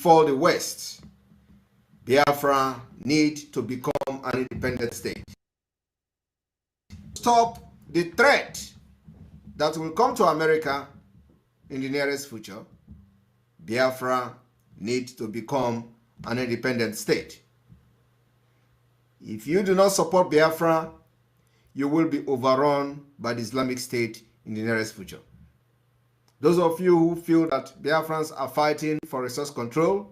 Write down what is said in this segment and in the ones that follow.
befall the West, Biafra need to become an independent state. Stop the threat that will come to America in the nearest future, Biafra needs to become an independent state. If you do not support Biafra, you will be overrun by the Islamic State in the nearest future. Those of you who feel that Biafrans are fighting for resource control,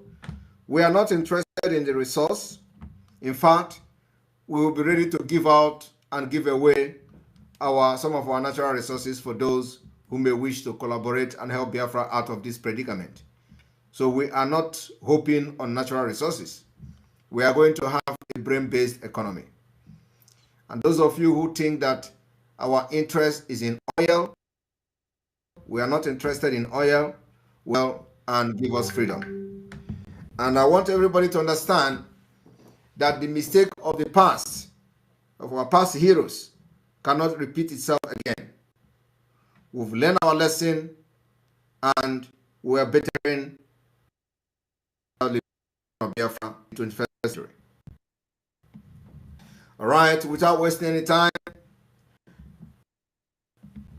we are not interested in the resource. In fact, we will be ready to give out and give away some of our natural resources for those who may wish to collaborate and help Biafra out of this predicament. So we are not hoping on natural resources. We are going to have a brain-based economy. And those of you who think that our interest is in oil, we are not interested in oil, well, and give us freedom. And I want everybody to understand that the mistake of the past, of our past heroes, cannot repeat itself again. We've learned our lesson and we are bettering Biafra in the 21st century. All right, without wasting any time,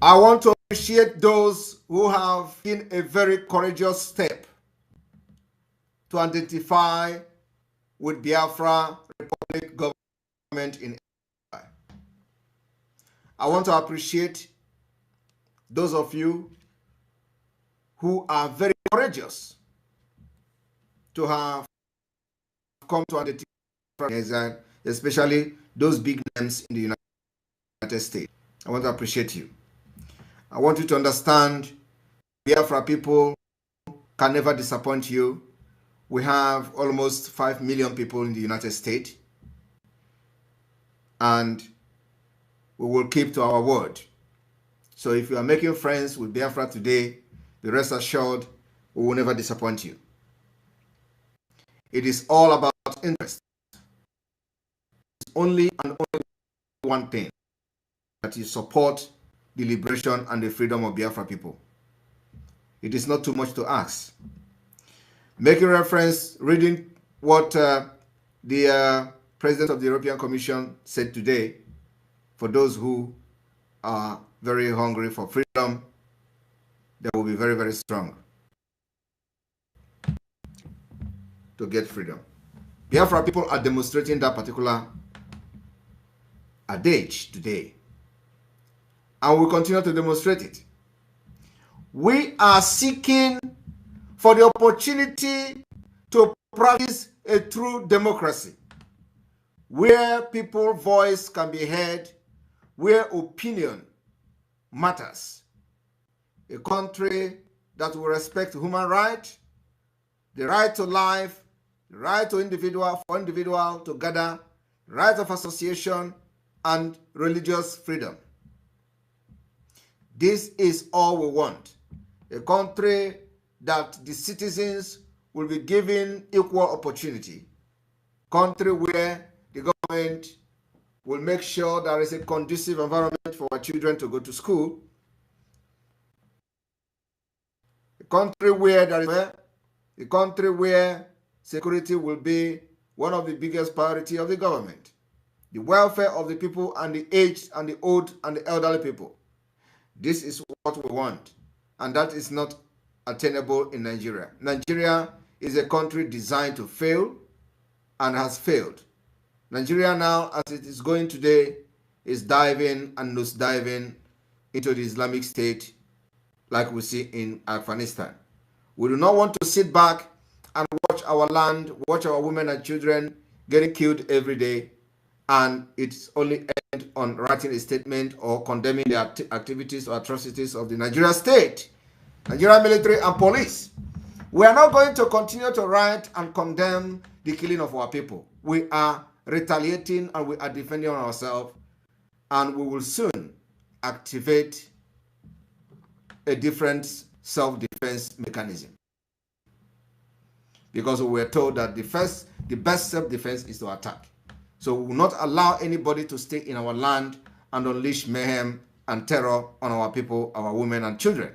I want to appreciate those who have taken a very courageous step to identify with Biafra Republic government in Africa. I want to appreciate those of you who are very courageous to have come to identify, especially those big names in the United States. I want to appreciate you. I want you to understand Biafra people can never disappoint you. We have almost 5 million people in the United States, and we will keep to our word. So if you are making friends with Biafra today, be rest assured we will never disappoint you. It is all about interest. It's only and only one thing, that you support the liberation and the freedom of Biafra people. It is not too much to ask. Making reference, reading what the President of the European Commission said today, for those who are very hungry for freedom, they will be very, very strong to get freedom. Biafra people are demonstrating that particular adage today, and we continue to demonstrate it. We are seeking for the opportunity to practice a true democracy, where people's voice can be heard, where opinion matters. A country that will respect human rights, the right to life, the right to individual to gather, the right of association, and religious freedom. This is all we want. A country that the citizens will be given equal opportunity. Country where the government will make sure there is a conducive environment for our children to go to school. A country where security will be one of the biggest priority of the government. The welfare of the people and the aged and the old and the elderly people. This is what we want, and that is not attainable in Nigeria. Nigeria is a country designed to fail and has failed. Nigeria now, as it is going today, is diving and nosediving into the Islamic State like we see in Afghanistan. We do not want to sit back and watch our land, watch our women and children getting killed every day, and it's only end on writing a statement or condemning the activities or atrocities of the Nigeria state, Nigeria military and police. We are not going to continue to write and condemn the killing of our people. We are retaliating and we are defending ourselves, and we will soon activate a different self-defense mechanism, because we were told that the best self-defense is to attack. So we will not allow anybody to stay in our land and unleash mayhem and terror on our people, our women and children.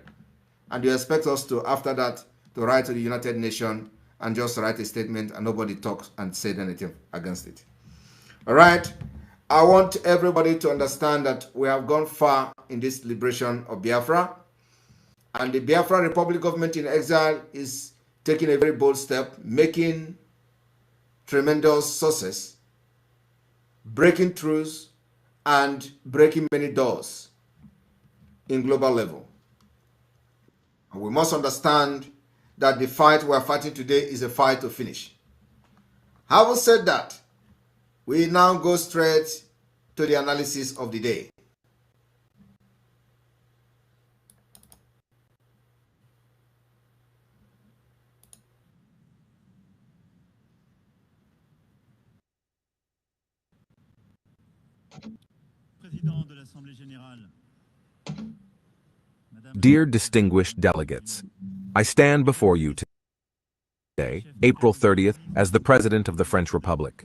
And you expect us to, after that, to write to the United Nations and just write a statement and nobody talks and said anything against it. All right. I want everybody to understand that we have gone far in this liberation of Biafra, and the Biafra Republic government in exile is taking a very bold step, making tremendous success, breaking throughs and breaking many doors in global level. And we must understand that the fight we are fighting today is a fight to finish. Having said that, we now go straight to the analysis of the day. Dear distinguished delegates, I stand before you today, April 30th, as the President of the French Republic,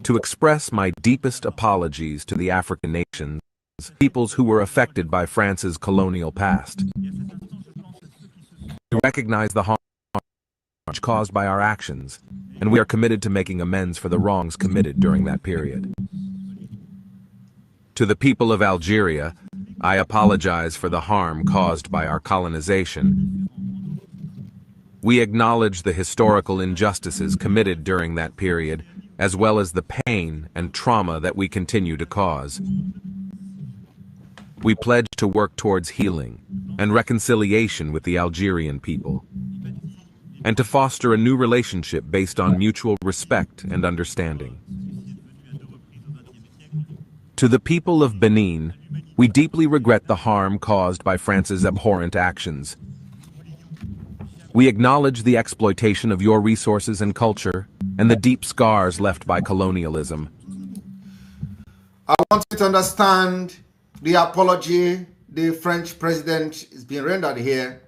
to express my deepest apologies to the African nations, peoples who were affected by France's colonial past, to recognize the harm caused by our actions, and we are committed to making amends for the wrongs committed during that period. To the people of Algeria, I apologize for the harm caused by our colonization. We acknowledge the historical injustices committed during that period, as well as the pain and trauma that we continue to cause. We pledge to work towards healing and reconciliation with the Algerian people, and to foster a new relationship based on mutual respect and understanding. To the people of Benin, we deeply regret the harm caused by France's abhorrent actions. We acknowledge the exploitation of your resources and culture, and the deep scars left by colonialism. I want you to understand the apology the French president is being rendered here.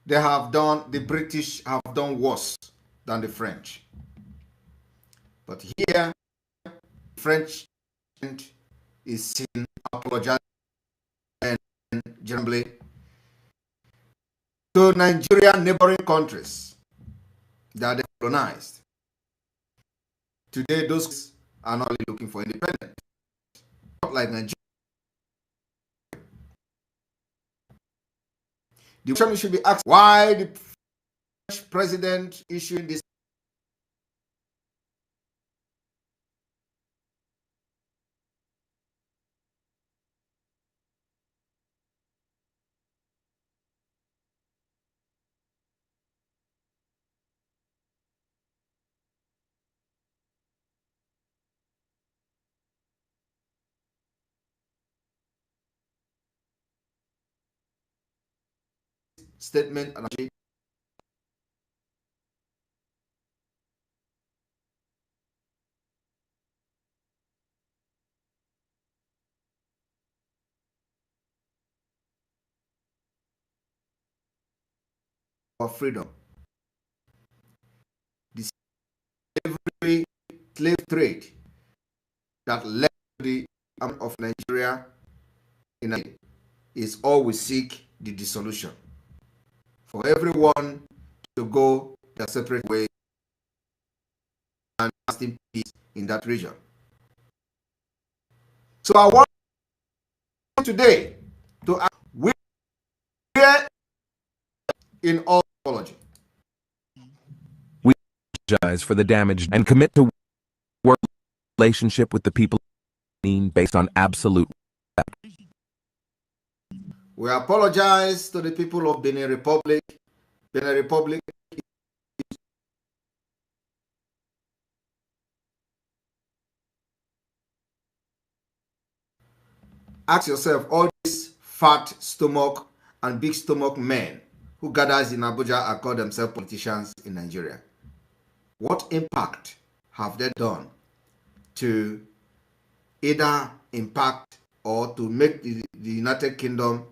The British have done worse than the French. But here, the French is seen apologizing generally to Nigerian neighboring countries that they colonized. Today, those are not really looking for independence, not like Nigeria. The question should be asked, why the French president issuing this statement and for freedom. The slavery slave trade that led to the army of Nigeria is all we seek the dissolution. For everyone to go their separate way and lasting peace in that region. So I want today to ask where in all apology. We apologize for the damage and commit to work relationship with the people based on absolute respect. We apologize to the people of Benin Republic. Benin Republic ask yourself, all these fat stomach and big stomach men who gathers in Abuja and call themselves politicians in Nigeria, what impact have they done to either impact or to make the United Kingdom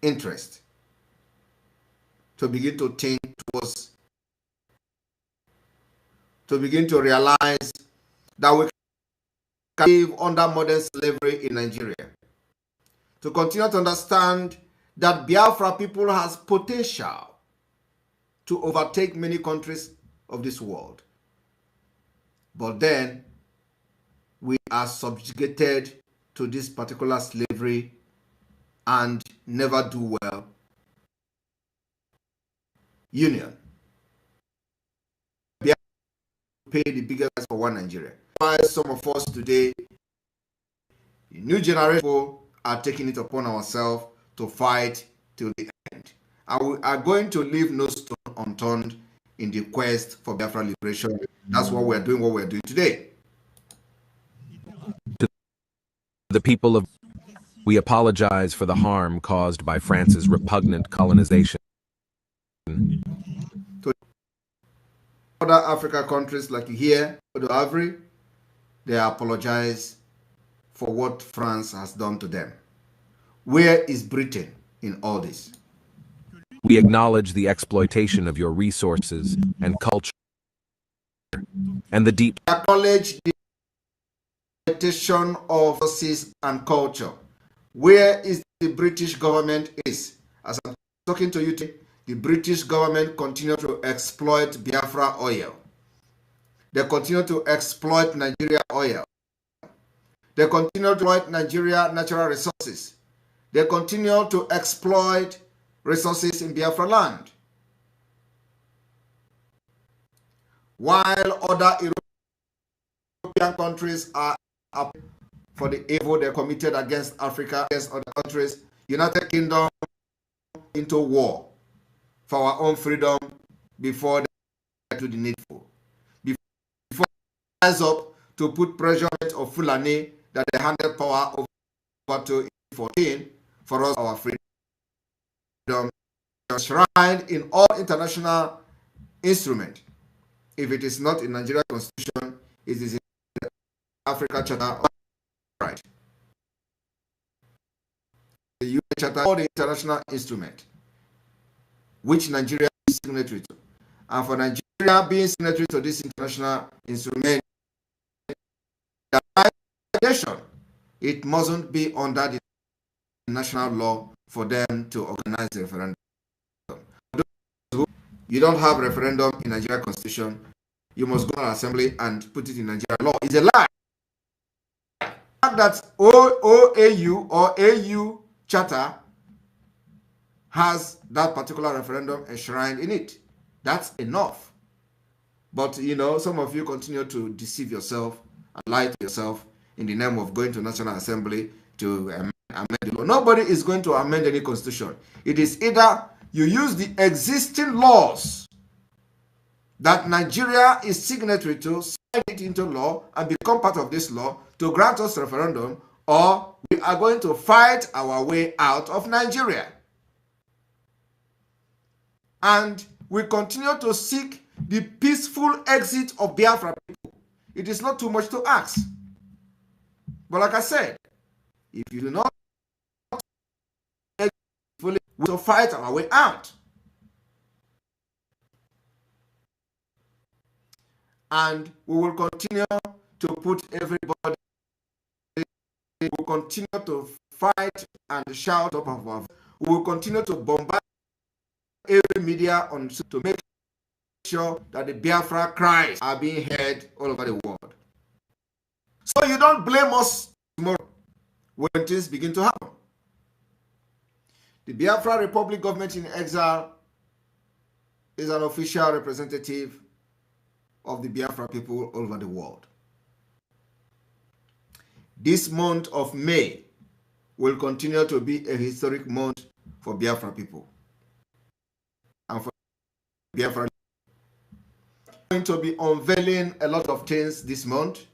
interest to begin to think towards, to begin to realize that we can live under modern slavery in Nigeria, to continue to understand that Biafra people has potential to overtake many countries of this world. But then we are subjugated to this particular slavery and never do well. Union. We have to pay the biggest price for one Nigeria. Why some of us today, the new generation, are taking it upon ourselves to fight till the end. And we are going to leave no stone unturned in the quest for Biafra liberation. That's what we're doing today. To the people of, we apologize for the harm caused by France's repugnant colonization. To other African countries like here, the Ivory, they apologize for what France has done to them. Where is Britain in all this? We acknowledge the exploitation of your resources and culture and the deep. We acknowledge the exploitation of resources and culture. Where is the British government is? As I'm talking to you today, the British government continue to exploit Biafra oil. They continue to exploit Nigeria oil. They continue to exploit Nigeria natural resources. They continue to exploit resources in Biafra land. While other European countries are up for the evil they committed against Africa, against other countries, United Kingdom into war for our own freedom before they do the needful. Before they rise up to put pressure on Fulani that they handed power over to in 2014 for us, our freedom, enshrined in all international instruments. If it is not in Nigeria Constitution, it is in the Africa Charter of Right. The UN Charter or the international instrument which Nigeria is signatory to. And for Nigeria being signatory to this international instrument, it mustn't be under the national law for them to organize a referendum. You don't have referendum in Nigeria Constitution, you must go to assembly and put it in Nigeria law. It's a lie. The fact that OAU or AU Charter has that particular referendum enshrined in it, that's enough. But you know, some of you continue to deceive yourself and lie to yourself in the name of going to National Assembly to amend the law. Nobody is going to amend any constitution. It is either you use the existing laws that Nigeria is signatory to, sign it into law, and become part of this law to grant us referendum, or we are going to fight our way out of Nigeria. And we continue to seek the peaceful exit of Biafra people. It is not too much to ask. But like I said, if you do not fully, we will fight our way out. And we will continue to put everybody, we will continue to fight and shout up of our voice. We will continue to bombard every media on to make sure that the Biafra cries are being heard all over the world. So you don't blame us tomorrow when things begin to happen. The Biafra Republic government in exile is an official representative of the Biafra people all over the world. This month of May will continue to be a historic month for Biafra people and for Biafra. We're going to be unveiling a lot of things this month,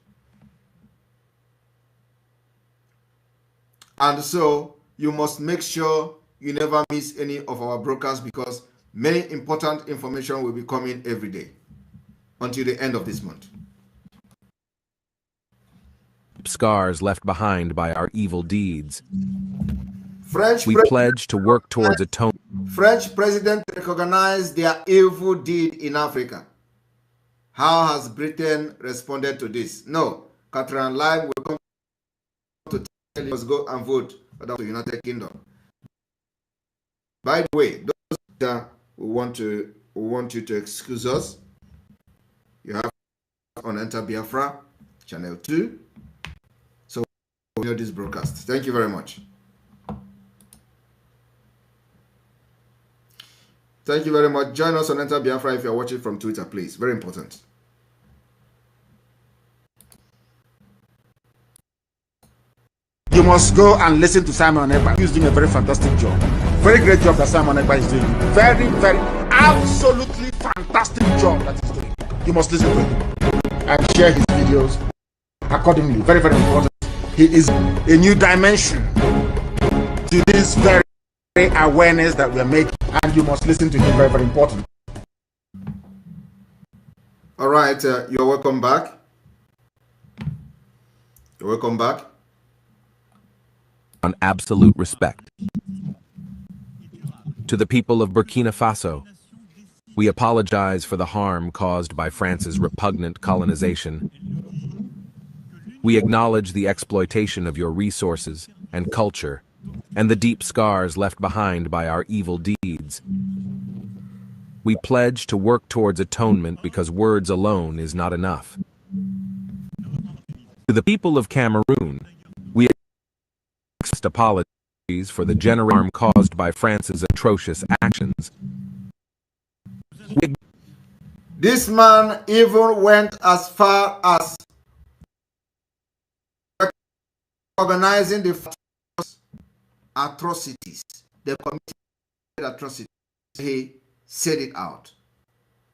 and so you must make sure you never miss any of our broadcasts, because many important information will be coming every day until the end of this month. Scars left behind by our evil deeds. We pledge to work towards atonement. French president recognized their evil deed in Africa. How has Britain responded to this? No. Catherine Lyme will come to tell us go and vote for the United Kingdom. By the way, those that we want to want you to excuse us. You have on Enter Biafra, Channel 2. So, we know this broadcast. Thank you very much. Thank you very much. Join us on Enter Biafra if you're watching from Twitter, please. Very important. You must go and listen to Simon Ekpa. He's doing a very fantastic job. Very great job that Simon Ekpa is doing. Very, very, absolutely fantastic job that he's doing. You must listen to him and share his videos accordingly. Very, very important. He is a new dimension to this very awareness that we are making, and you must listen to him. Very, very important. All right, you're welcome back. You're welcome back. On absolute respect. To the people of Burkina Faso, we apologize for the harm caused by France's repugnant colonization. We acknowledge the exploitation of your resources and culture, and the deep scars left behind by our evil deeds. We pledge to work towards atonement because words alone is not enough. To the people of Cameroon, we accept apologies for the general harm caused by France's atrocious actions. This man even went as far as organizing the atrocities, the committed atrocities. He said it out,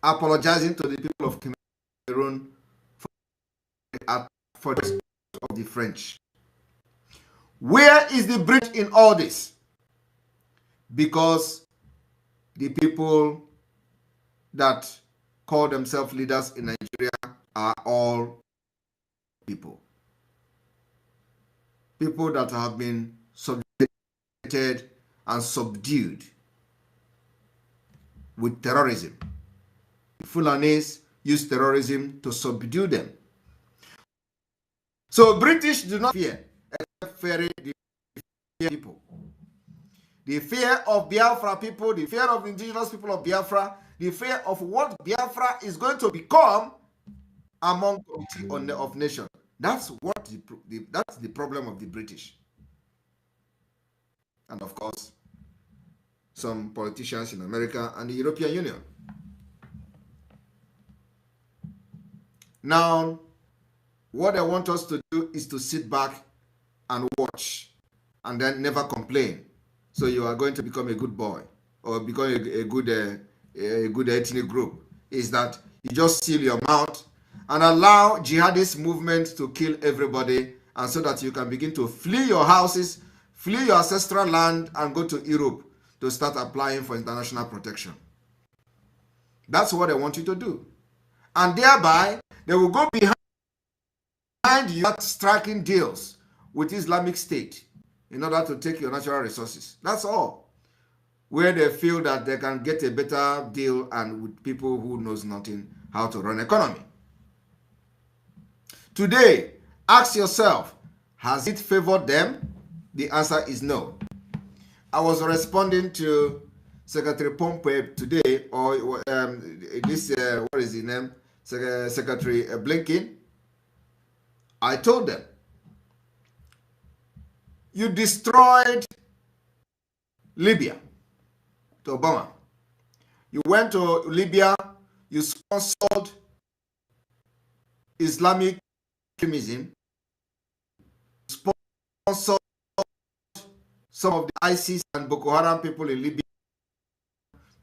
apologizing to the people of Cameroon for the of the French. Where is the bridge in all this? Because the people that call themselves leaders in Nigeria are all people. People that have been subjugated and subdued with terrorism. The Fulanis use terrorism to subdue them. So British do not fear, except fearing the people. The fear of Biafra people, the fear of indigenous people of Biafra, the fear of what Biafra is going to become among community of nations. That's what that's the problem of the British. And of course, some politicians in America and the European Union. Now, what I want us to do is to sit back and watch and then never complain. So you are going to become a good boy or become a good ethnic group. Is that you just seal your mouth and allow jihadist movement to kill everybody, and so that you can begin to flee your houses, flee your ancestral land, and go to Europe to start applying for international protection. That's what I want you to do. And thereby, they will go behind you striking deals with Islamic State in order to take your natural resources. That's all. Where they feel that they can get a better deal and with people who knows nothing how to run economy. Today, ask yourself, has it favored them? The answer is no. I was responding to Secretary Pompeo today, or what is his name? Secretary Blinken. I told them, you destroyed Libya to Obama. You went to Libya, you sponsored Islamic extremism, sponsored some of the ISIS and Boko Haram people in Libya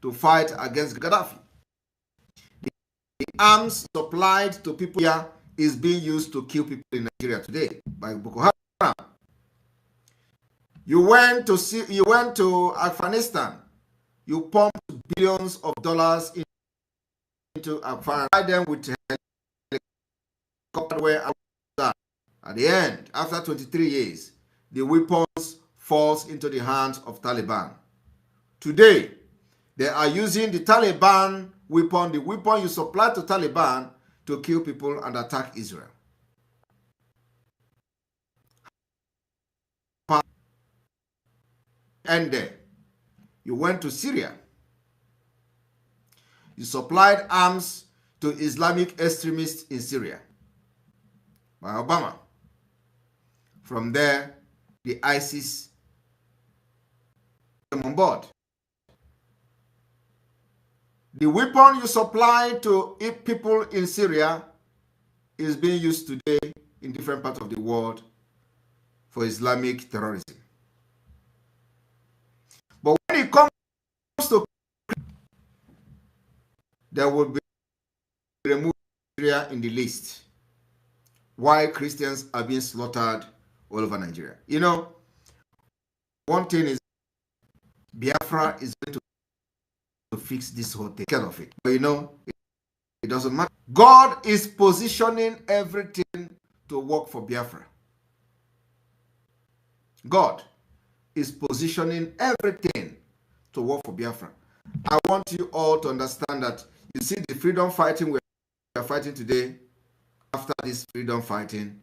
to fight against Gaddafi. The arms supplied to people here is being used to kill people in Nigeria today by Boko Haram. You went to Afghanistan. You pumped billions of dollars into Afghanistan. Them with helicopter. At the end, after 23 years, the weapons falls into the hands of Taliban. Today, they are using the Taliban weapon, the weapon you supply to Taliban, to kill people and attack Israel. And there, you went to Syria. You supplied arms to Islamic extremists in Syria by Obama. From there, the ISIS came on board. The weapon you supply to people in Syria is being used today in different parts of the world for Islamic terrorism. But when it comes to, there will be removed Syria in the list, why Christians are being slaughtered all over Nigeria. You know, one thing is Biafra is going to fix this whole thing, care of it. But you know, it doesn't matter. God is positioning everything to work for Biafra. God is positioning everything to work for Biafra. I want you all to understand that, you see, the freedom fighting we are fighting today, after this freedom fighting,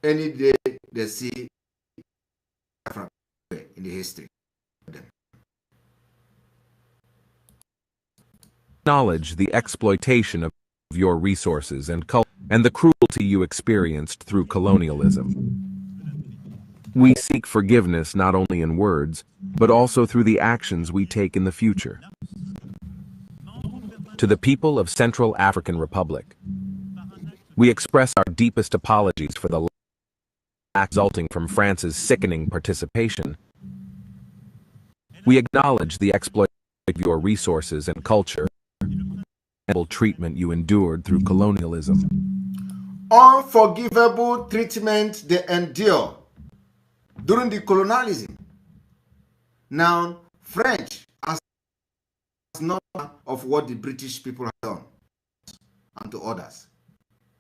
any day they see Biafra in the history of them. Acknowledge the exploitation of your resources and culture and the cruelty you experienced through colonialism. We seek forgiveness not only in words, but also through the actions we take in the future. To the people of Central African Republic, we express our deepest apologies for the lack resulting from France's sickening participation. We acknowledge the exploitation of your resources and culture, and treatment you endured through colonialism. Unforgivable treatment they endure during the colonialism. Now, French has none of what the British people have done and to others.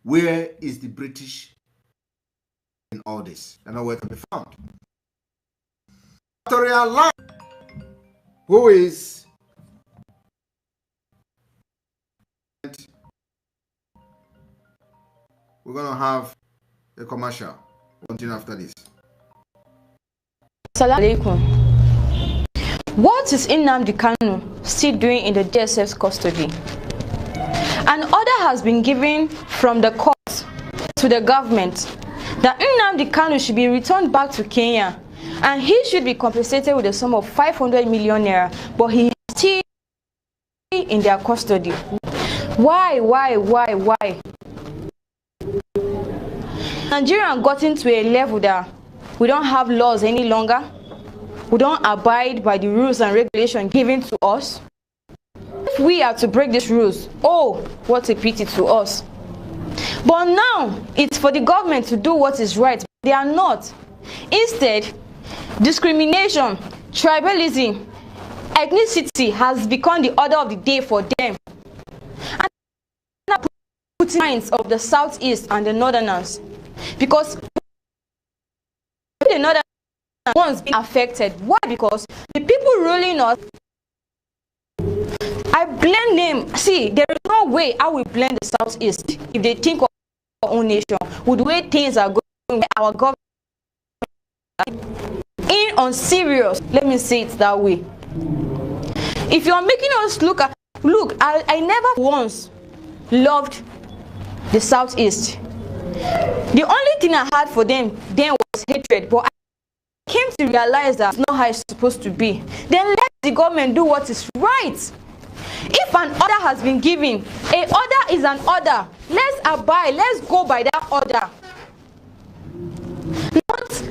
Where is the British in all this? They're nowhere to be found. Victoria Land, who is we're going to have a commercial. Continue after this. Assalamu alaikum. What is Nnamdi Kanu still doing in the DSF's custody? An order has been given from the court to the government that Nnamdi Kanu should be returned back to Kenya and he should be compensated with a sum of 500 million naira, but he is still in their custody. Why? Nigeria got into a level that we don't have laws any longer. We don't abide by the rules and regulations given to us. If we are to break these rules, oh, what a pity to us. But now, it's for the government to do what is right. They are not. Instead, discrimination, tribalism, ethnicity has become the order of the day for them. And putting minds of the southeast and the northerners. Because the northern ones being affected. Why? Because the people ruling us, I blame them. See, there is no way I will blame the southeast if they think of our own nation with the way things are going. Our government in on serious. Let me say it that way. If you are making us look, I never once loved the southeast. The only thing I had for them then was hatred, but I came to realize that it's not how it's supposed to be. Then let the government do what is right. If an order has been given, an order is an order. Let's abide, let's go by that order. Not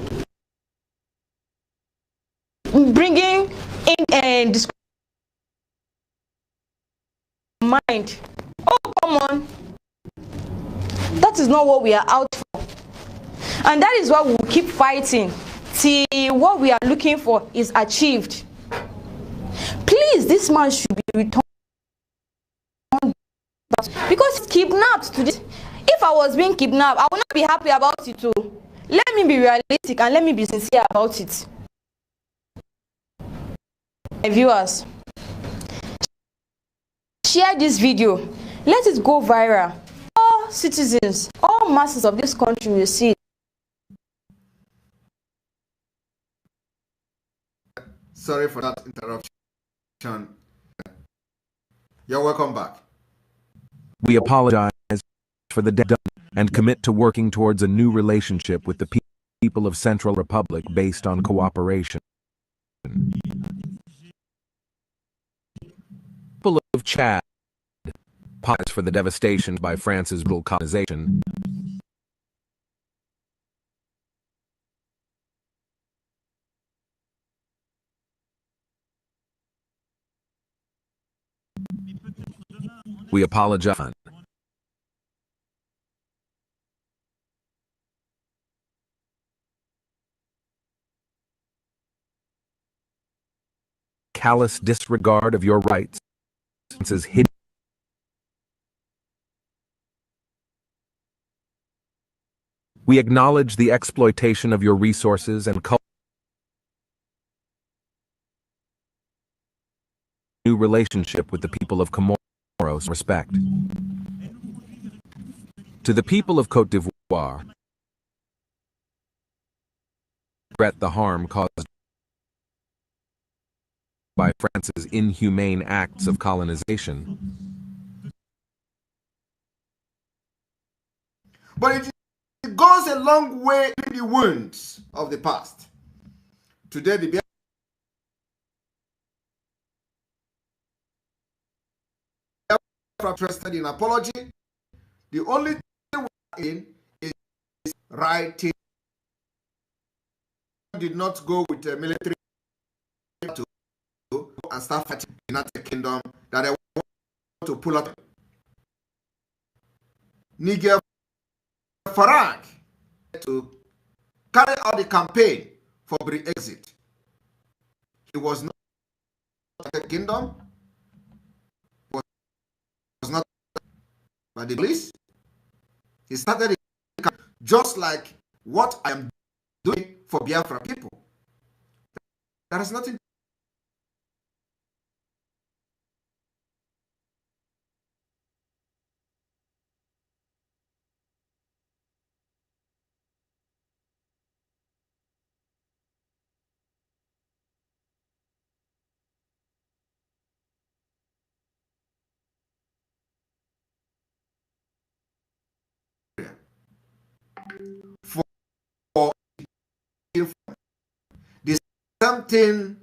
bringing in mind. Oh, come on. That is not what we are out for. And that is why we will keep fighting till what we are looking for is achieved. Please, this man should be returned. Because he's kidnapped to this. If I was being kidnapped, I would not be happy about it too. Let me be realistic and let me be sincere about it. Viewers, share this video. Let it go viral. All citizens, all masses of this country will see it. Sorry for that interruption. You're welcome back. We apologize for the damage done and commit to working towards a new relationship with the people of Central Republic based on cooperation. People of Chad apologize for the devastation by France's brutal colonization. We apologize. Callous disregard of your rights is hidden. We acknowledge the exploitation of your resources and new relationship with the people of Comoros respect. To the people of Côte d'Ivoire, regret the harm caused by France's inhumane acts of colonization. But it goes a long way in the wounds of the past. Today, the Biafra interested in apology. The only thing we're in is writing. Did not go with the military to and start fighting in the United Kingdom that they want to pull out. Niger Farage to carry out the campaign for Brexit. He was not the kingdom, was not by the police. He started just like what I am doing for Biafra people. There is nothing. For the something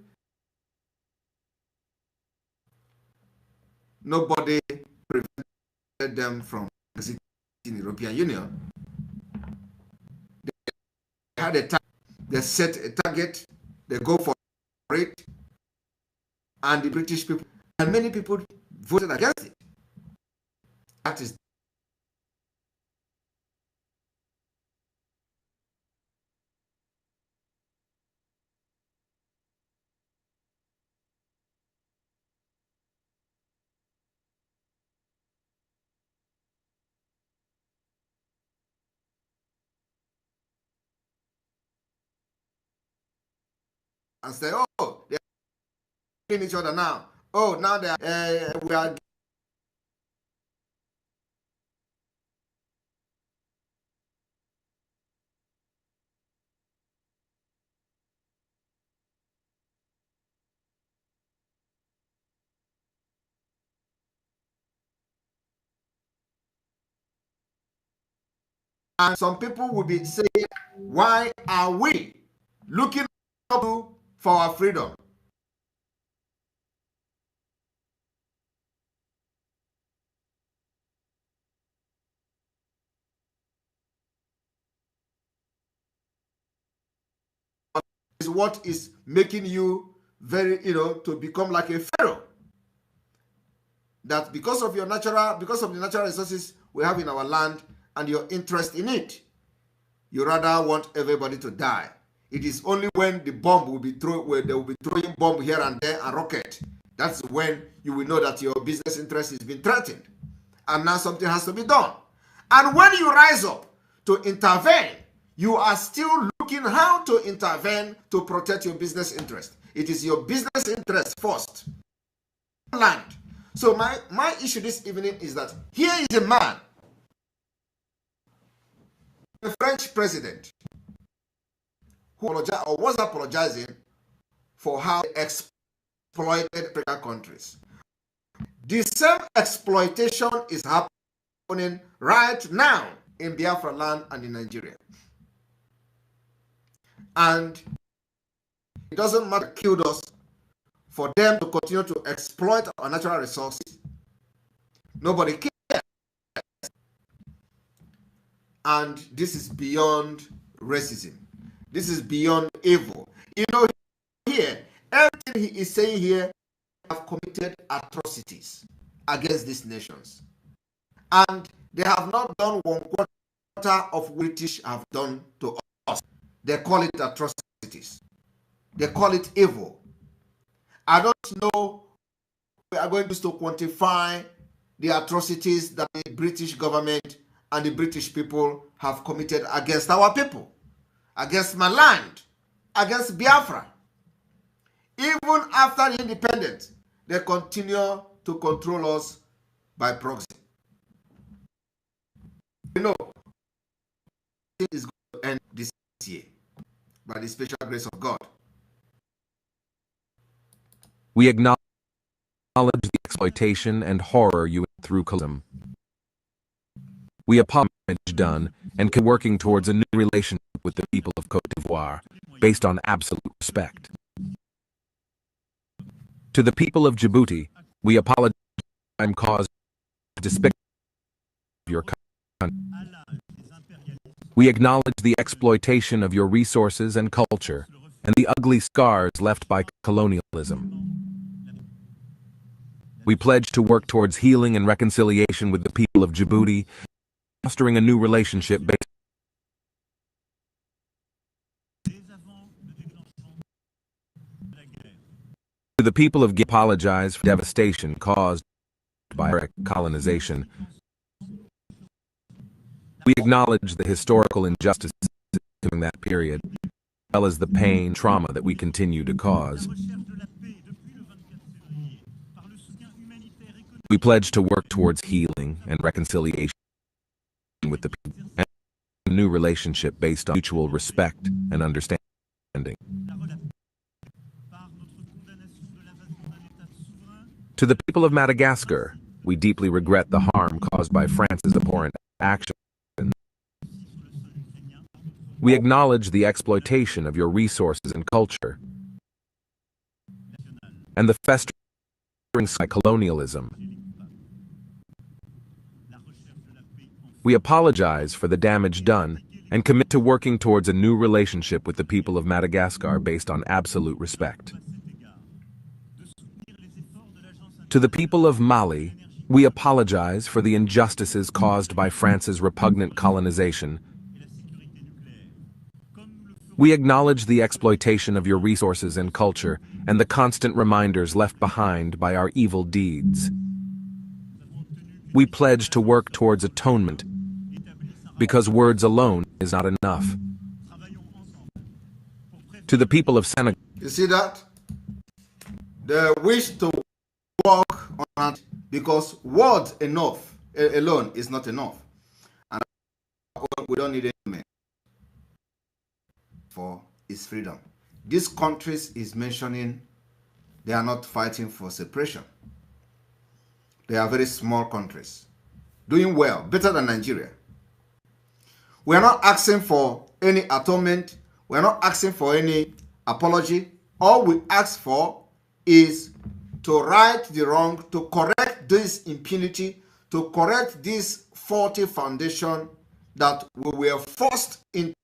nobody prevented them from exiting the European Union. They had a target, they set a target, they go for it, and the British people and many people voted against it. That is and say, oh, they're killing each other now. Oh, now they are, we are. And some people will be saying, why are we looking up for our freedom? Is what is making you very, to become like a pharaoh. That because of the natural resources we have in our land and your interest in it, you rather want everybody to die. It is only when the bomb will be thrown, where they will be throwing bomb here and there and rocket. That's when you will know that your business interest is being threatened. And now something has to be done. And when you rise up to intervene, you are still looking how to intervene to protect your business interest. It is your business interest first. Land. So my issue this evening is that here is a man, the French president, who was apologizing for how they exploited African countries. The same exploitation is happening right now in Biafra land and in Nigeria. And it doesn't matter killed us for them to continue to exploit our natural resources. Nobody cares. And this is beyond racism. This is beyond evil. You know, here, everything he is saying here have committed atrocities against these nations. And they have not done 1/4 of what British have done to us. They call it atrocities. They call it evil. I don't know we are going to quantify the atrocities that the British government and the British people have committed against our people, against my land, against Biafra. Even after the independence, they continue to control us by proxy. You know, it is going to end this year by the special grace of God. We acknowledge the exploitation and horror you went through colonialism. We apologize done and can working towards a new relationship with the people of Côte d'Ivoire based on absolute respect. To the people of Djibouti, we apologize for the crime caused by despicable of your country. We acknowledge the exploitation of your resources and culture and the ugly scars left by colonialism. We pledge to work towards healing and reconciliation with the people of Djibouti, fostering a new relationship based to the people of apologize for devastation caused by colonization. We acknowledge the historical injustices during that period, as well as the pain and trauma that we continue to cause. We pledge to work towards healing and reconciliation with the people and a new relationship based on mutual respect and understanding. To the people of Madagascar, we deeply regret the harm caused by France's abhorrent action. We acknowledge the exploitation of your resources and culture and the festering by colonialism. We apologize for the damage done and commit to working towards a new relationship with the people of Madagascar based on absolute respect. To the people of Mali, we apologize for the injustices caused by France's repugnant colonization. We acknowledge the exploitation of your resources and culture and the constant reminders left behind by our evil deeds. We pledge to work towards atonement because words alone is not enough. To the people of Senegal, you see that? They wish to work on it because words alone is not enough. And we don't need any man for its freedom. These countries is mentioning they are not fighting for separation. They are very small countries, doing well, better than Nigeria. We are not asking for any atonement. We are not asking for any apology. All we ask for is to right the wrong, to correct this impunity, to correct this faulty foundation that we were forced into.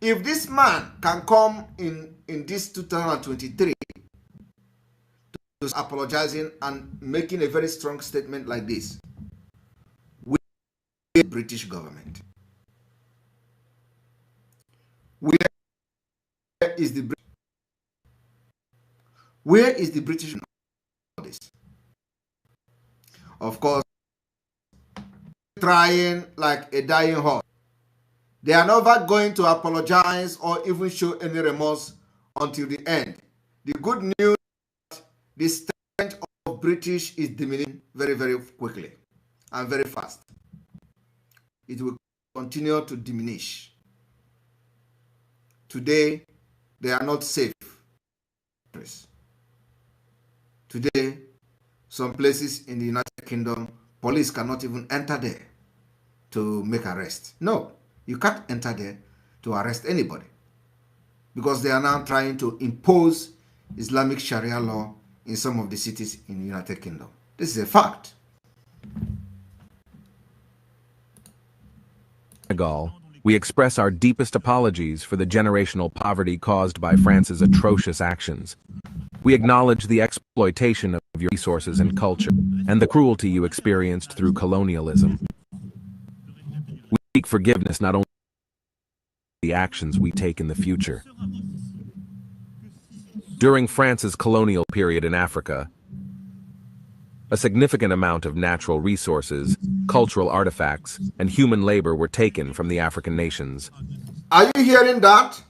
If this man can come in this 2023 to apologizing and making a very strong statement like this, we the British government. Where is the British for this? Of course, trying like a dying horse. They are never going to apologize or even show any remorse until the end. The good news is that the strength of British is diminishing very, very quickly and very fast. It will continue to diminish. Today, they are not safe. Today, some places in the United Kingdom, police cannot even enter there to make arrest. No, you can't enter there to arrest anybody because they are now trying to impose Islamic Sharia law in some of the cities in the United Kingdom. This is a fact. Senegal, we express our deepest apologies for the generational poverty caused by France's atrocious actions. We acknowledge the exploitation of your resources and culture, and the cruelty you experienced through colonialism. We seek forgiveness not only for the actions we take in the future. During France's colonial period in Africa, a significant amount of natural resources, cultural artifacts, and human labor were taken from the African nations. Are you hearing that?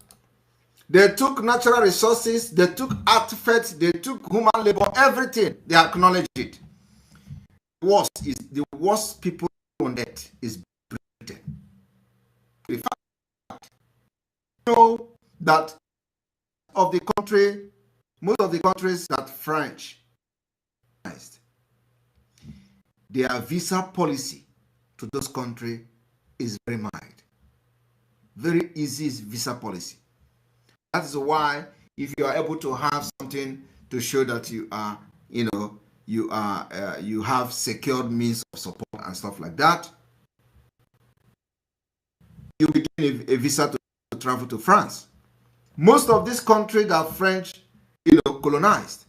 They took natural resources, they took artifacts, they took human labor, everything. They acknowledged it. The worst people on earth is Britain. In fact, you know that most of the countries that French, their visa policy to those countries is very mild. Very easy visa policy. That is why if you are able to have something to show that you are, you have secured means of support and stuff like that, you will get a visa to travel to France. Most of these countries that French, colonized,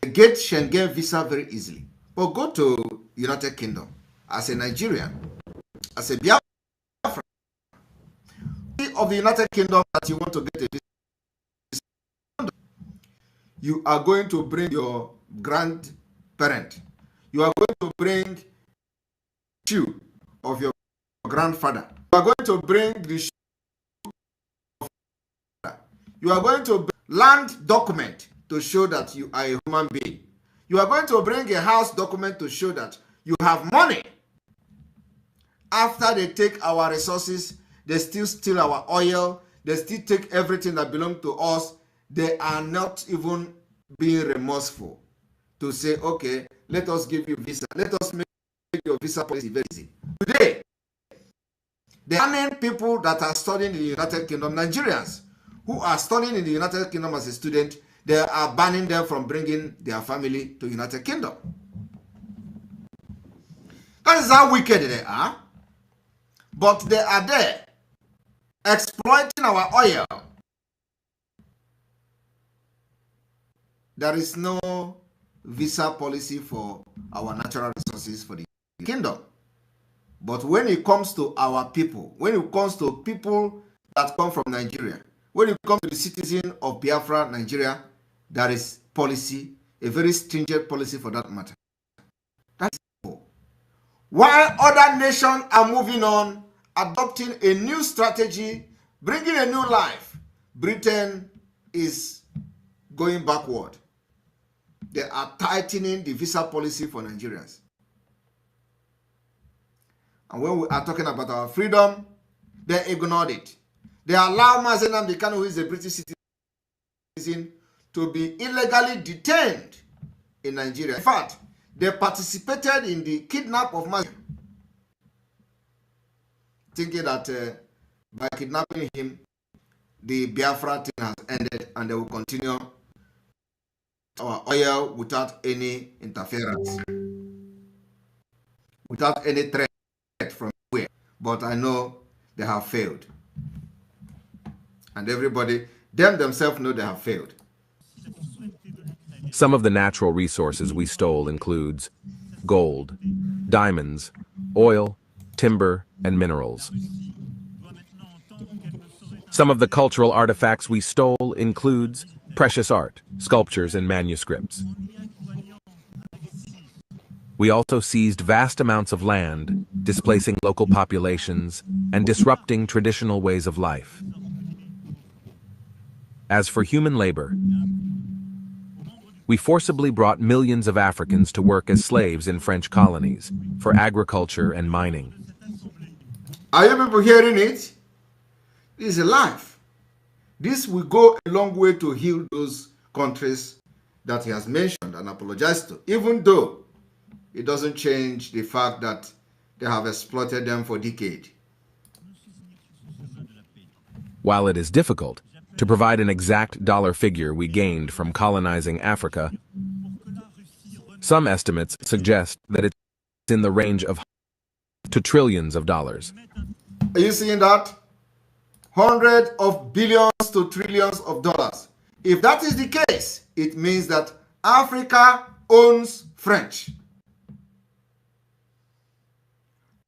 they get Schengen visa very easily. But go to United Kingdom as a Nigerian, as a Biafra of the United Kingdom that you want to get a visa, you are going to bring your grandparent. You are going to bring shoe of your grandfather. You are going to bring the shoe of your father. You are going to bring land document to show that you are a human being. You are going to bring a house document to show that you have money. After they take our resources, they still steal our oil, they still take everything that belongs to us. They are not even being remorseful to say, okay, let us give you visa. Let us make your visa policy very easy. Today, the many people that are studying in the United Kingdom, Nigerians who are studying in the United Kingdom as a student, they are banning them from bringing their family to United Kingdom. That is how wicked they are. But they are there exploiting our oil. There is no visa policy for our natural resources for the kingdom. But when it comes to our people, when it comes to people that come from Nigeria, when it comes to the citizen of Biafra, Nigeria, there is policy, a very stringent policy for that matter. That's all. While other nations are moving on, adopting a new strategy, bringing a new life, Britain is going backward. They are tightening the visa policy for Nigerians. And when we are talking about our freedom, they ignored it. They allow Mazen Nnamdi Kanu, who is a British citizen, to be illegally detained in Nigeria. In fact, they participated in the kidnap of Mazen, thinking that by kidnapping him, the Biafra thing has ended and they will continue our oil without any interference, without any threat from where. But I know they have failed. And everybody, them themselves know they have failed. Some of the natural resources we stole includes gold, diamonds, oil, timber, and minerals. Some of the cultural artifacts we stole includes precious art, sculptures, and manuscripts. We also seized vast amounts of land, displacing local populations and disrupting traditional ways of life. As for human labor, we forcibly brought millions of Africans to work as slaves in French colonies for agriculture and mining. Are you people hearing it? This is a life. This will go a long way to heal those countries that he has mentioned and apologized to, even though it doesn't change the fact that they have exploited them for decades. While it is difficult to provide an exact dollar figure we gained from colonizing Africa, some estimates suggest that it's in the range of to trillions of dollars. Are you seeing that? Hundreds of billions to trillions of dollars. If that is the case, it means that Africa owns French.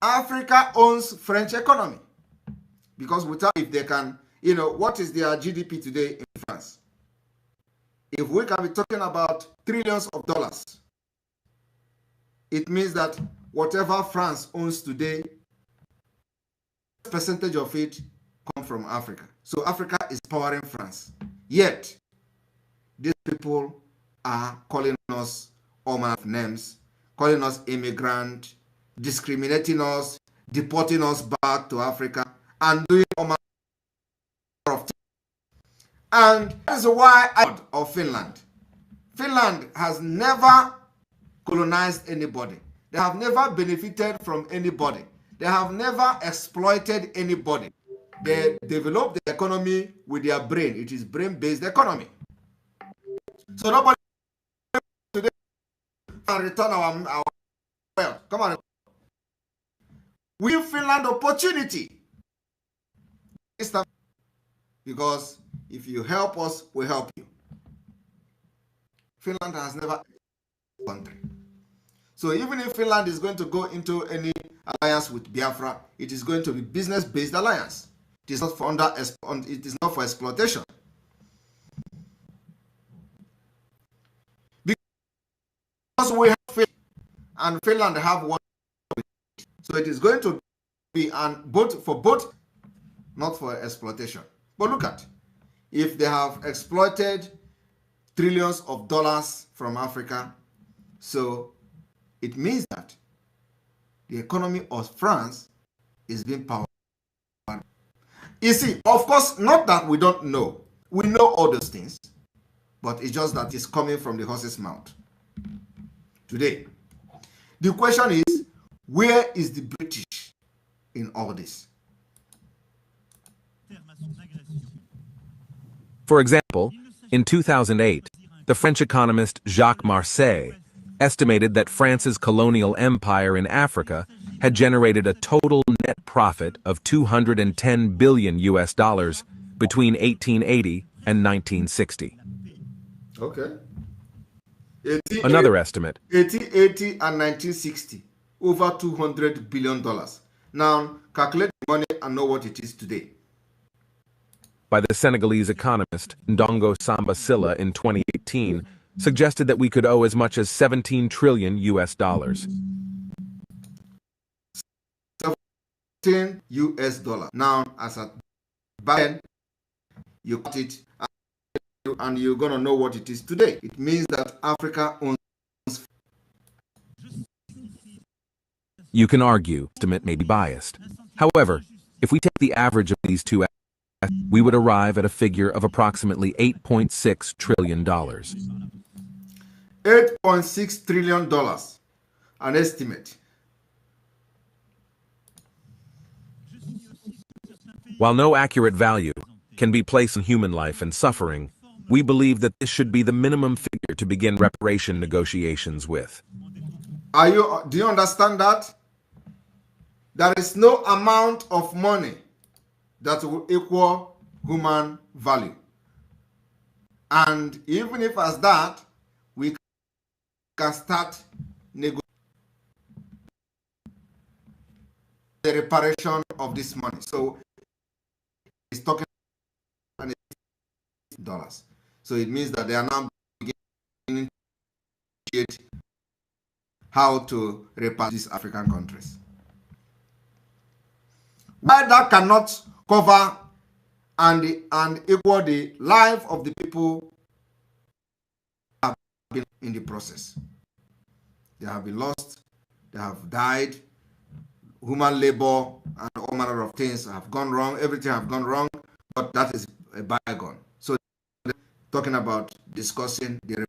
Africa owns French economy. Because without, if they can, what is their GDP today in France? If we can be talking about trillions of dollars, it means that whatever France owns today, percentage of it come from Africa. So Africa is powering France. Yet, these people are calling us all manner of names, calling us immigrant, discriminating us, deporting us back to Africa, and doing all manner of things. And that is why I thought of Finland. Finland has never colonized anybody. They have never benefited from anybody. They have never exploited anybody. They develop the economy with their brain. It is brain-based economy. So nobody today can return our wealth. Come on. We give Finland opportunity. Because if you help us, we help you. Finland has never country. So even if Finland is going to go into any alliance with Biafra, it is going to be business-based alliance. It is not for it is not for exploitation. Because we have Finland and Finland have one, so it is going to be both, not for exploitation. But look at, if they have exploited trillions of dollars from Africa, so it means that the economy of France is being powered. You see, of course, not that we don't know. We know all those things, but it's just that it's coming from the horse's mouth. Today, the question is, where is the British in all this? For example, in 2008, the French economist Jacques Marseille estimated that France's colonial empire in Africa had generated a total net profit of $210 billion between 1880 and 1960. Okay. Another estimate. 1880 and 1960, over $200 billion. Now, calculate the money and know what it is today. By the Senegalese economist Ndongo Samba Sylla in 2018, suggested that we could owe as much as 17 trillion US dollars. 17 US dollars. Now, as at then, you cut it and you're going to know what it is today. It means that Africa owns. You can argue the estimate may be biased. However, if we take the average of these two, we would arrive at a figure of approximately $8.6 trillion. $8.6 trillion, an estimate. While no accurate value can be placed on human life and suffering, we believe that this should be the minimum figure to begin reparation negotiations with. Do you understand that? There is no amount of money that will equal human value. And even if as that, we can start negotiating the reparation of this money. So it's talking about dollars. So it means that they are now beginning to negotiate how to repay these African countries. Why that cannot cover and equal the life of the people who have been in the process. They have been lost, they have died, human labor and all manner of things have gone wrong, everything have gone wrong, but that is a bygone. So talking about discussing the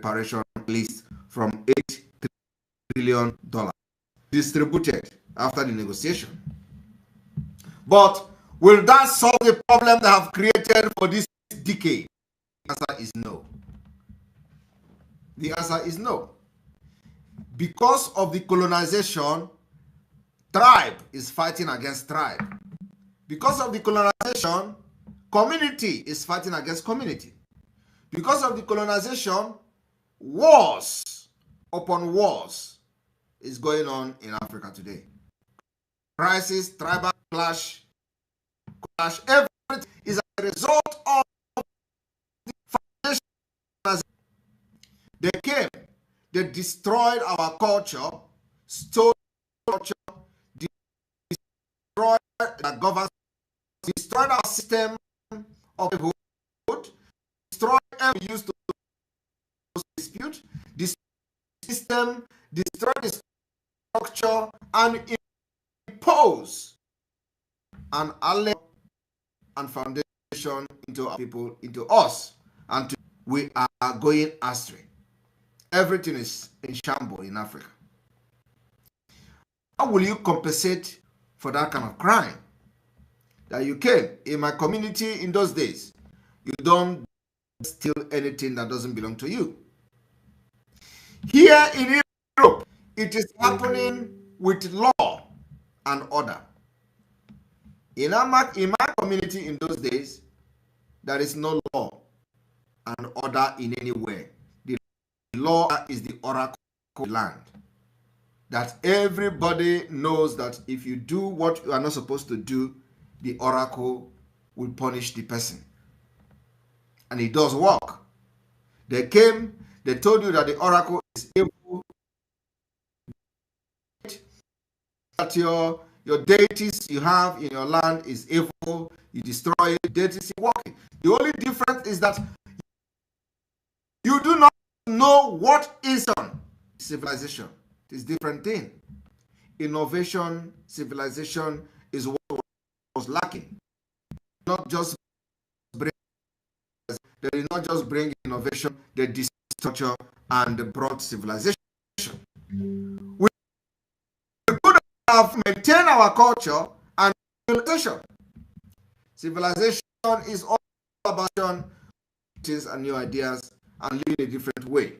reparation list from $8 trillion distributed after the negotiation. But will that solve the problem they have created for this decade? The answer is no. The answer is no. Because of the colonization, tribe is fighting against tribe. Because of the colonization, community is fighting against community. Because of the colonization, wars upon wars is going on in Africa today. Crisis, tribal clash, everything is a result of the foundation. They came, they destroyed our culture, stole culture, destroyed the government, destroyed our system of livelihood, destroyed every used to dispute, this system, destroyed the structure, and impose an ally and foundation into our people, into us, and we are going astray. Everything is in shambles in Africa. How will you compensate for that kind of crime? That you came in my community in those days, you don't steal anything that doesn't belong to you. Here in Europe, it is happening with law and order. In my community in those days, there is no law and order in any way. The law is the oracle of the land. That everybody knows that if you do what you are not supposed to do, the oracle will punish the person. And it does work. They came, they told you that the oracle is evil, that your deities you have in your land is evil, you destroy it, deities is working. The only difference is that you do not know what is on civilization. It is a different thing. Innovation, civilization is what was lacking. Not just bring, they did not just bring innovation, they structure and brought civilization. We could have maintained our culture and civilization. Civilization is all about things and new ideas and living a different way.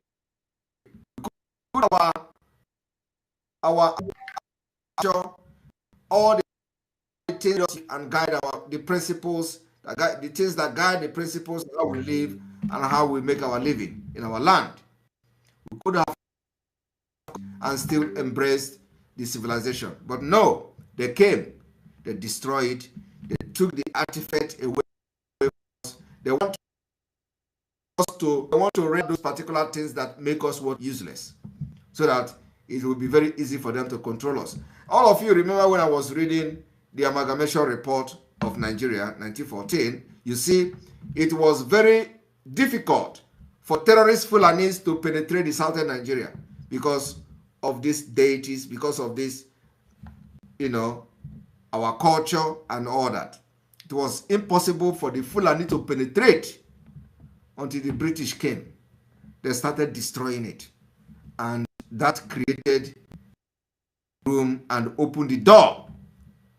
We could put our all the things and guide the principles, the things that guide the principles how we live and how we make our living in our land. We could have and still embraced the civilization, but no, they came, they destroyed it, they took the artifact away from us. They want to read those particular things that make us useless, so that it will be very easy for them to control us. All of you remember when I was reading the amalgamation report of Nigeria, 1914, you see, it was very difficult for terrorist Fulanis to penetrate the southern Nigeria because of these deities, because of this, our culture and all that. It was impossible for the Fulani to penetrate until the British came. They started destroying it. And that created room and opened the door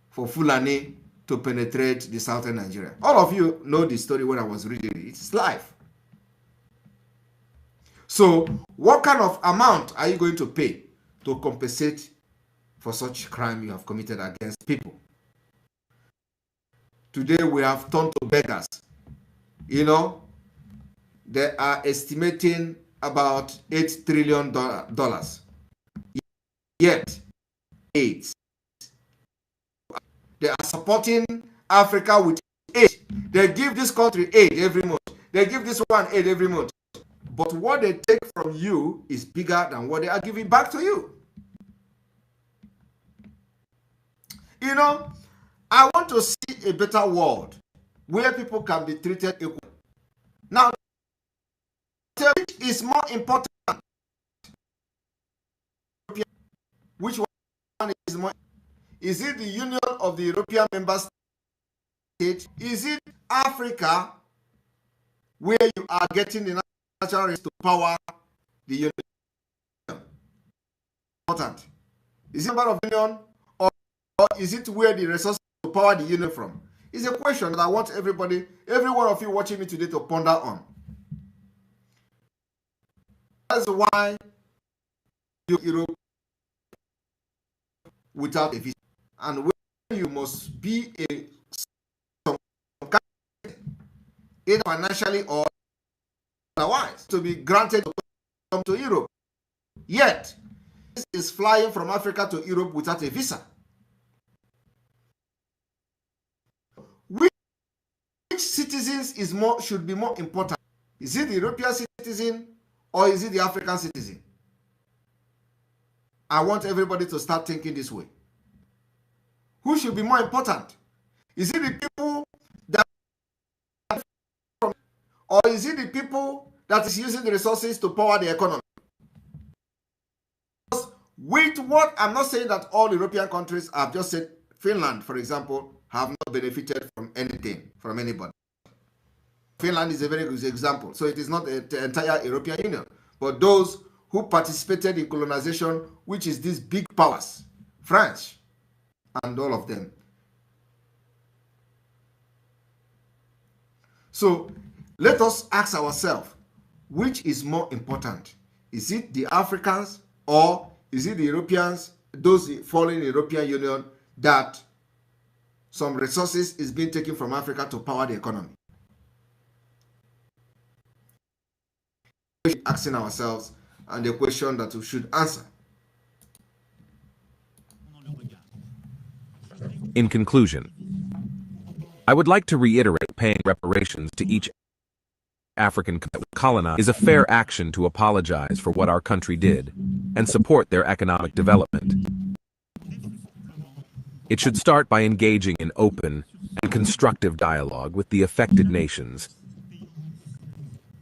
for Fulani to penetrate the southern Nigeria. All of you know the story when I was reading it. It's life. So, what kind of amount are you going to pay to compensate for such crime you have committed against people? Today we have turned to beggars. They are estimating about $8 trillion. Yet, aid. They are supporting Africa with aid. They give this country aid every month. They give this one aid every month. But what they take from you is bigger than what they are giving back to you. I want to see a better world where people can be treated equally. Now, which is more important? Which one is more? Is it the Union of the European Member States? Is it Africa, where you are getting the natural resources to power the union important? Is it a member of the union, or is it where the resources to power the union from? It's a question that I want everybody, every one of you watching me today to ponder on. That's why Europe without a visa, and when you must be some kind, either financially or otherwise, to be granted to come to Europe. Yet, this is flying from Africa to Europe without a visa. Which citizens should be more important? Is it the European citizen or is it the African citizen? I want everybody to start thinking this way. Who should be more important? Is it the people that or is it the people that is using the resources to power the economy? With what, I'm not saying that all European countries, I've just said Finland, for example, have not benefited from anything, from anybody. Finland is a very good example. So it is not the entire European Union, but those who participated in colonization, which is these big powers, France, and all of them. So let us ask ourselves, which is more important? Is it the Africans or is it the Europeans, those following the European Union, that some resources is being taken from Africa to power the economy? We're asking ourselves, and the question that we should answer. In conclusion, I would like to reiterate paying reparations to each African colonized is a fair action to apologize for what our country did and support their economic development. It should start by engaging in open and constructive dialogue with the affected nations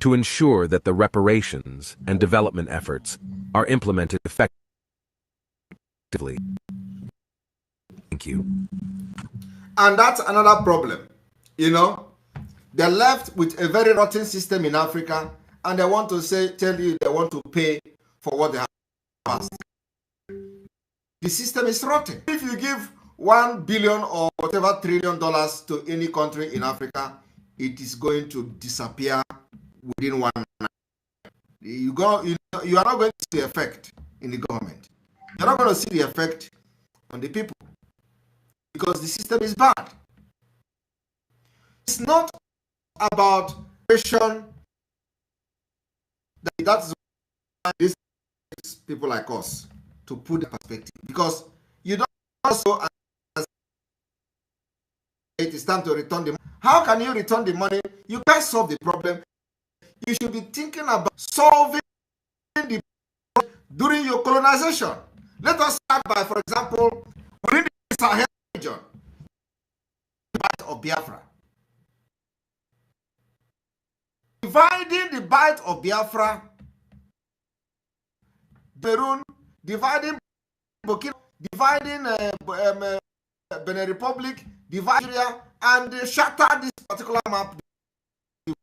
to ensure that the reparations and development efforts are implemented effectively. Thank you. And that's another problem. You know, they're left with a very rotten system in Africa, and they want to tell you they want to pay for what they have passed. The system is rotten. If you give $1 billion or whatever trillion dollars to any country in Africa, it is going to disappear within 1 night. You are not going to see the effect in the government. You're not going to see the effect on the people because the system is bad. It's not about question. That's why these people like us to put the perspective, because you don't also it is time to return the money. How can you return the money? You can't solve the problem. You should be thinking about solving the problem during your colonization. Let us start by, for example, within the Sahel region, the Bight of Biafra. Dividing the Bight of Biafra, Peru, dividing Burkina, dividing Benin Republic, divide Nigeria, and shatter this particular map, the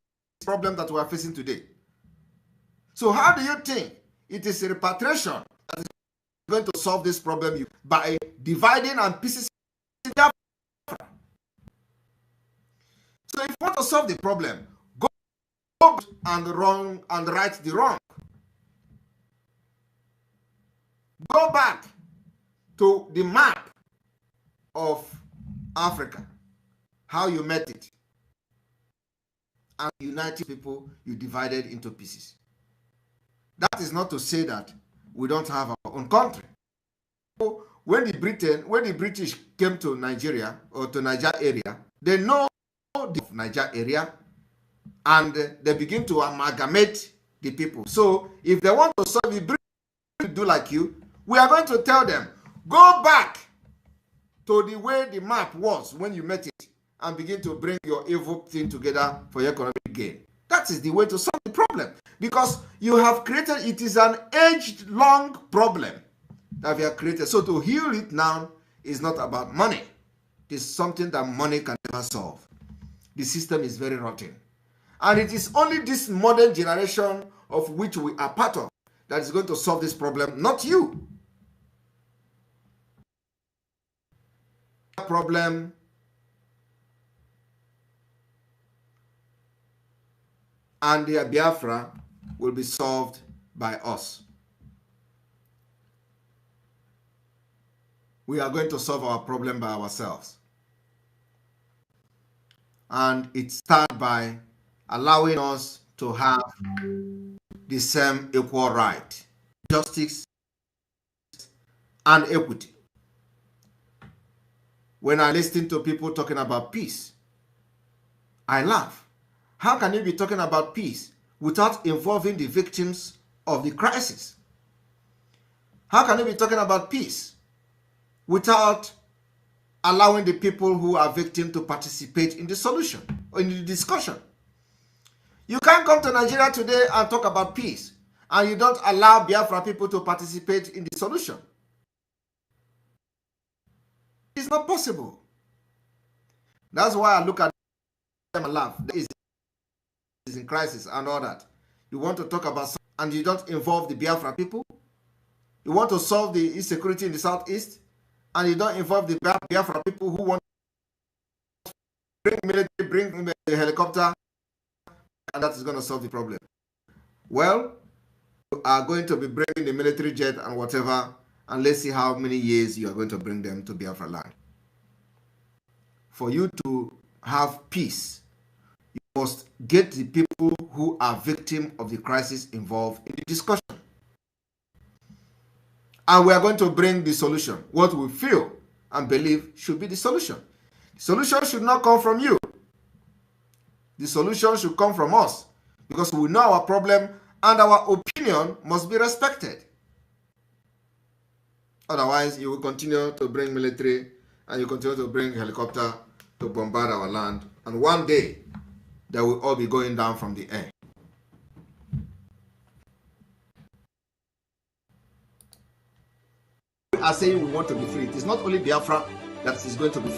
problem that we are facing today. So how do you think it is a repatriation that is going to solve this problem by dividing and pieces? So if you want to solve the problem, go and right the wrong. Go back to the map of Africa, how you met it, and united people you divided into pieces. That is not to say that we don't have our own country. When the British came to Nigeria or to Niger area, they know the Niger area and they begin to amalgamate the people. So if they want to solve the British do like you, we are going to tell them, go back to the way the map was when you met it and begin to bring your evil thing together for your economic gain. That is the way to solve the problem, because you have created, it is an age-long problem that we have created. So to heal it now is not about money. It is something that money can never solve. The system is very rotten. And it is only this modern generation of which we are part of that is going to solve this problem, not you. Problem and the Biafra will be solved by us. We are going to solve our problem by ourselves. And it starts by allowing us to have the same equal right, justice, and equity. When I listen to people talking about peace, I laugh. How can you be talking about peace without involving the victims of the crisis? How can you be talking about peace without allowing the people who are victims to participate in the solution or in the discussion? You can't come to Nigeria today and talk about peace and you don't allow Biafra people to participate in the solution. It's not possible. That's why I look at them and laugh. There is in crisis and all that. You want to talk about something and you don't involve the Biafra people. You want to solve the insecurity in the southeast and you don't involve the Biafra people who want to bring military, bring the helicopter, and that is going to solve the problem. Well, you are going to be bringing the military jet and whatever, and let's see how many years you are going to bring them to Biafra land. For you to have peace, you must get the people who are victims of the crisis involved in the discussion. And we are going to bring the solution, what we feel and believe should be the solution. The solution should not come from you. The solution should come from us, because we know our problem and our opinion must be respected. Otherwise, you will continue to bring military and you continue to bring helicopter to bombard our land. And one day, they will all be going down from the air. We are saying we want to be free. It is not only Biafra that is going to be free.